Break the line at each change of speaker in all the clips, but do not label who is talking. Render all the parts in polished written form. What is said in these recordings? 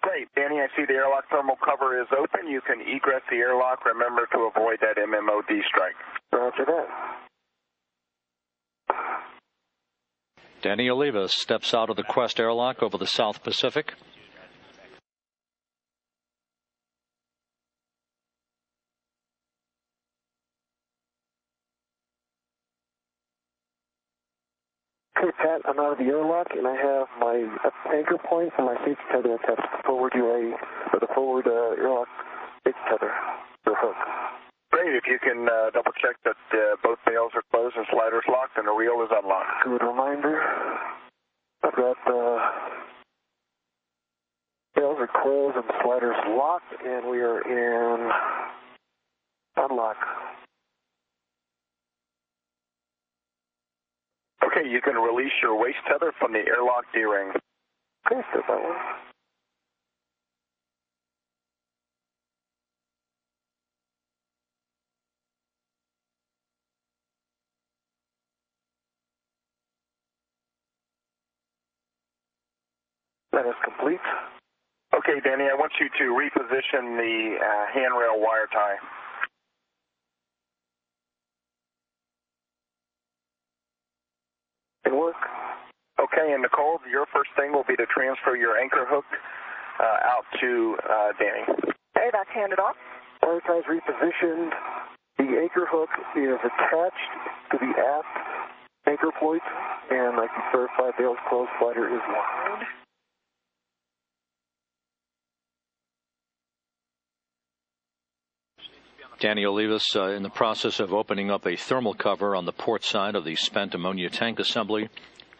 Great. Danny, I see the airlock thermal cover is open. You can egress the airlock. Remember to avoid that MMOD strike.
Roger that.
Danny Olivas steps out of the Quest airlock over the South Pacific.
Okay, Pat, I'm out of the airlock, and I have my anchor points and my safety tether attached to the forward UA, or the forward airlock safety tether, the hook.
Great. If you can double check that both bails are closed and sliders locked and the reel is unlocked.
Good reminder. I've got bails are closed and sliders locked, and we are in unlock.
Okay, you can release your waist tether from the airlock D-ring.
Okay, step that one. That is complete.
Okay, Danny, I want you to reposition the handrail wire tie.
Good work.
Okay, and Nicole, your first thing will be to transfer your anchor hook out to Danny.
Okay, that's handed off.
Wire tie is repositioned. The anchor hook is attached to the aft anchor point, and I can certify bail's closed, slider is locked.
Danny Olivas in the process of opening up a thermal cover on the port side of the spent ammonia tank assembly,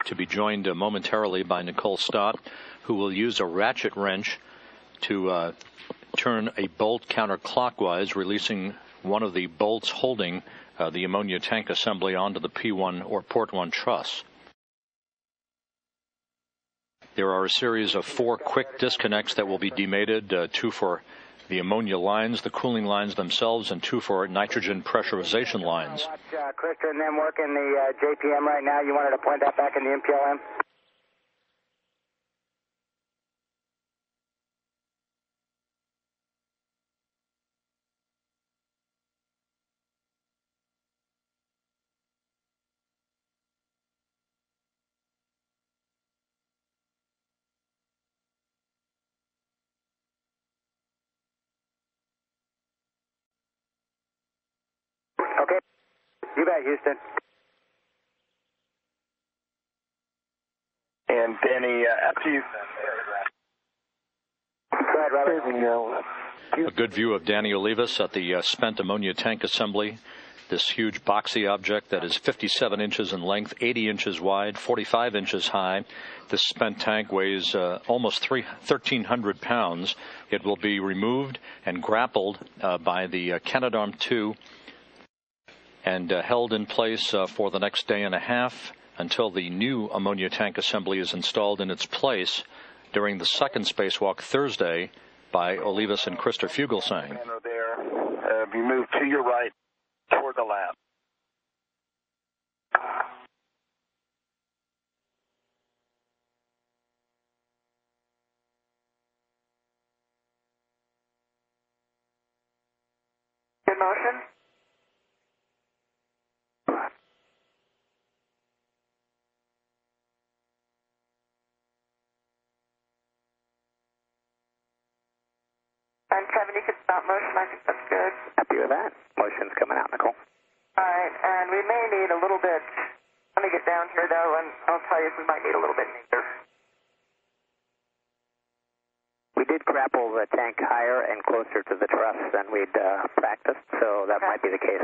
to be joined momentarily by Nicole Stott, who will use a ratchet wrench to turn a bolt counterclockwise, releasing one of the bolts holding the ammonia tank assembly onto the P1 or port 1 truss. There are a series of 4 quick disconnects that will be demated, 2 for the ammonia lines, the cooling lines themselves, and 2 for nitrogen pressurization lines.
Clister and them working the JPM right now. You wanted to point that back in the MPLM? Okay. You bet, Houston.
And Danny, after you...
Go ahead, Robert.
A good view of Danny Olivas at the spent ammonia tank assembly. This huge boxy object that is 57 inches in length, 80 inches wide, 45 inches high. This spent tank weighs almost 1,300 pounds. It will be removed and grappled by the Canadarm2 and held in place for the next day and a half until the new ammonia tank assembly is installed in its place during the second spacewalk Thursday by Olivas and Christer Fugelsang.
There, you move to your right toward the lab.
Good motion. And Kevin, you can stop motion. I think that's good.
Happy with that. Motion's coming out, Nicole.
All right, and we may need a little bit. Let me get down here, though, and I'll tell you if we might need a little bit neater.
We did grapple the tank higher and closer to the truss than we'd practiced, so that might be the case.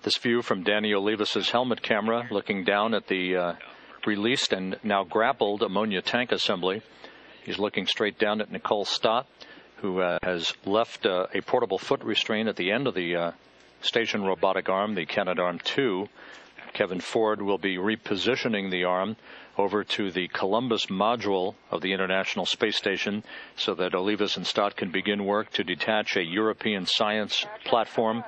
This view from Danny Olivas' helmet camera, looking down at the released and now grappled ammonia tank assembly. He's looking straight down at Nicole Stott, who has left a portable foot restraint at the end of the station robotic arm, the Canadarm2. Kevin Ford will be repositioning the arm over to the Columbus module of the International Space Station so that Olivas and Stott can begin work to detach a European science platform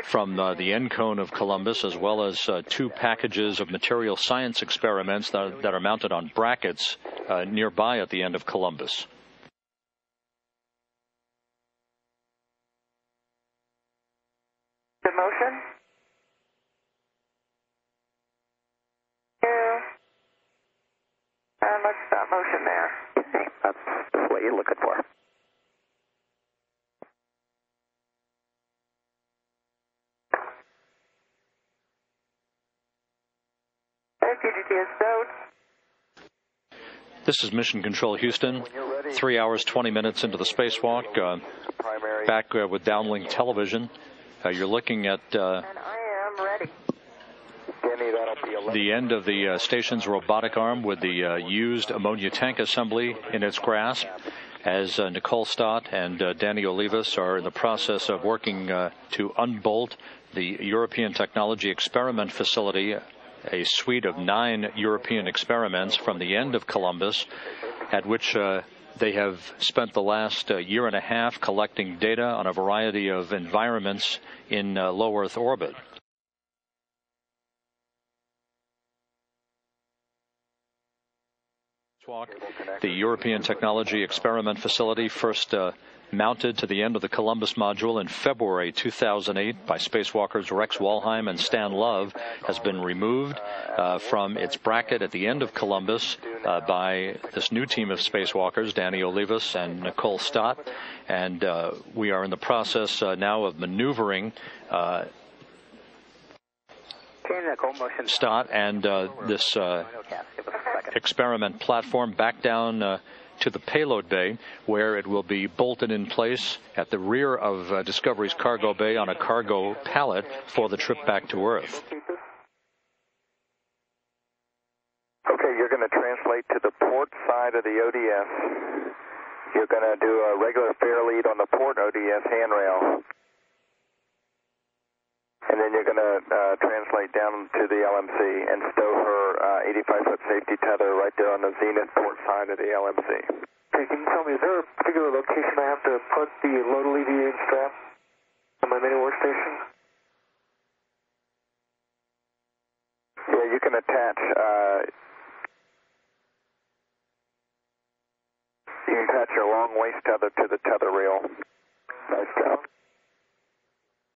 from the end cone of Columbus, as well as 2 packages of material science experiments that are mounted on brackets nearby at the end of Columbus.
The motion. 2. And let's stop motion there.
Okay, that's what you're looking for.
QGT Stott.
This is Mission Control Houston. 3 hours, 20 minutes into the spacewalk. Back with downlink television. You're looking at
And I am ready.
the end of the station's robotic arm with the used ammonia tank assembly in its grasp, as Nicole Stott and Danny Olivas are in the process of working to unbolt the European Technology Experiment Facility, a suite of 9 European experiments from the end of Columbus, at which they have spent the last year and a half collecting data on a variety of environments in low Earth orbit. The European Technology Experiment Facility, first mounted to the end of the Columbus module in February 2008 by spacewalkers Rex Walheim and Stan Love, has been removed from its bracket at the end of Columbus by this new team of spacewalkers, Danny Olivas and Nicole Stott. And we are in the process now of maneuvering Stott and this experiment platform back down to the payload bay, where it will be bolted in place at the rear of Discovery's cargo bay on a cargo pallet for the trip back to Earth.
Okay, you're going to translate to the port side of the ODS. You're going to do a regular fair lead on the port ODS handrail. And then you're going to translate down to the LMC and stow her 85-foot safety tether right there on the zenith port side of the LMC.
Okay, can you tell me, is there a particular location I have to put the load alleviating strap on my mini workstation?
Yeah, you can attach your long waist tether to the tether rail. Nice job.